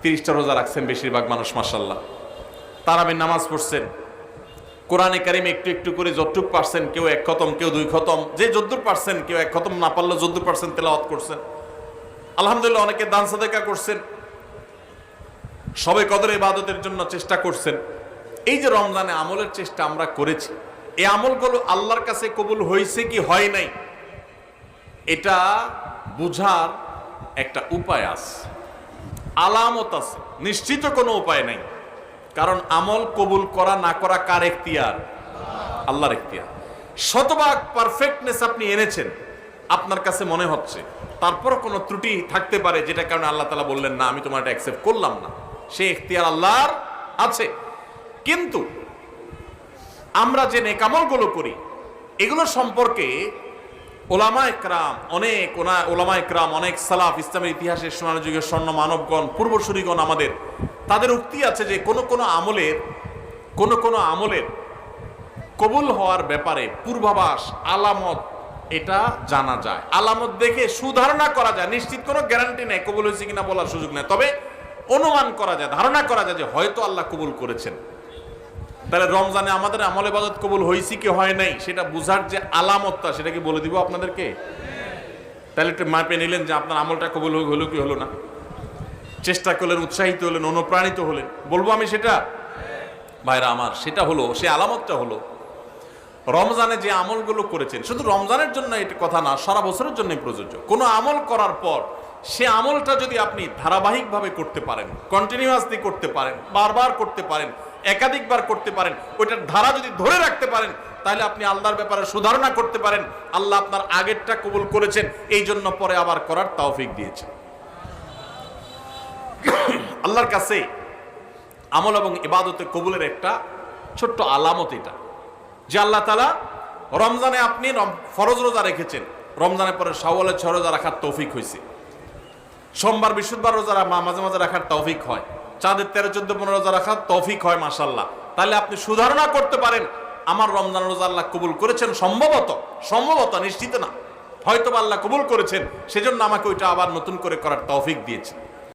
30টা রোজা রাখছেন বেশিরভাগ মানুষ মাশাআল্লাহ, তারাবির নামাজ পড়ছেন, কোরআনে কারিম একটু একটু করে যতটুক পারছেন, কেউ 1 খতম, কেউ 2 খতম, যে যদ্দুর পারছেন, কেউ 1 খতম না পারলে যদ্দুর পারছেন তেলাওয়াত করছেন, আলহামদুলিল্লাহ। অনেকে দান সাদাকা করছেন, সবে কদর ইবাদতের জন্য চেষ্টা করছেন। এই যে রমজানে আমলের চেষ্টা আমরা করেছি, এই আমলগুলো আল্লাহর কাছে কবুল হয়েছে কি হয় নাই, এটা বুঝার একটা উপায় আছে, আলামত আছে, নিশ্চিত কোনো উপায় নাই। কারণ আমল কবুল করা না করা কার এখতিয়ার? আল্লাহর এখতিয়ার। শতভাগ পারফেক্টনেস আপনি এনেছেন, আপনার কাছে মনে হচ্ছে, তারপর কোনো ত্রুটি থাকতে পারে, যেটা কারণে আল্লাহ তাআলা বললেন না আমি তোমার এটা অ্যাকসেপ্ট করলাম না, সে এখতিয়ার আল্লাহর আছে। কিন্তু আমরা যে নেক আমলগুলো করি এগুলো সম্পর্কে ওলামায়ে কেরাম অনেক সালাফ, ইসলামের ইতিহাসের সোনার যুগের স্বর্ণ মানবগণ, পূর্বসূরীগণ আমাদের, তাদের উক্তি আছে যে কোন কোন আমলের কবুল হওয়ার ব্যাপারে পূর্বাভাস, আলামত, এটা জানা যায়। আলামত দেখে সুধারণা করা যায়, নিশ্চিত কোনো গ্যারান্টি নেই কবুল হয়েছে কিনা বলার সুযোগ নেই, তবে অনুমান করা যায়, ধারণা করা যায় যে হয়তো আল্লাহ কবুল করেছেন। তাহলে রমজানে আমাদের আমল ইবাদত কবুল হয়েছে কি হয় নাই সেটা বুঝার যে আলামতটা, সেটা কি বলে দিব আপনাদেরকে? তাহলে একটু মাপে নিলেন যে আপনার আমলটা কবুল হলো কি হলো না, চেষ্টা করলেন, উৎসাহিত হলেন, অনুপ্রাণিত হলেন। বলবো আমি সেটা? ভাইরা আমার, সেটা হলো, সে আলামতটা হলো রমজানে যে আমলগুলো করেছেন, শুধু রমজানের জন্য এটা কথা না, সারা বছরের জন্য প্রযোজ্য। কোনো আমল করার পর সে আমলটা যদি আপনি ধারাবাহিকভাবে করতে পারেন, কন্টিনিউয়াসলি করতে পারেন, বারবার করতে পারেন, একাধিকবার করতে পারেন, ওইটার ধারা যদি ধরে রাখতে পারেন, তাহলে আপনি আল্লাহর ব্যাপারে সুধারণা করতে পারেন, আল্লাহ আপনার আগেরটা কবুল করেছেন, এই জন্য পরে আবার করার তৌফিক দিয়েছেন। আল্লাহর কাছে আমল এবং ইবাদতে কবুলের একটা ছোট্ট আলামত এটা, যে আল্লাহ তাআলা রমজানে আপনি ফরজ রোজা রেখেছেন, রমজানের পরে শাওয়ালের 6 রোজা রাখার তৌফিক হয়েছে, সোমবার বৃহস্পতিবার রোজা মাঝে মাঝে রাখার তৌফিক হয়, চাঁদের 13, 14, 15 রোজা রাখার তৌফিক হয় মাশাআল্লাহ। তাহলে আপনি সুধারণা করতে পারেন আমার রমজান রোজা আল্লাহ কবুল করেছেন, সম্ভবত, নিশ্চিত না, হয়তো আল্লাহ কবুল করেছেন, সেজন্য আমাকে ওইটা আবার নতুন করে করার তৌফিক দিয়েছেন।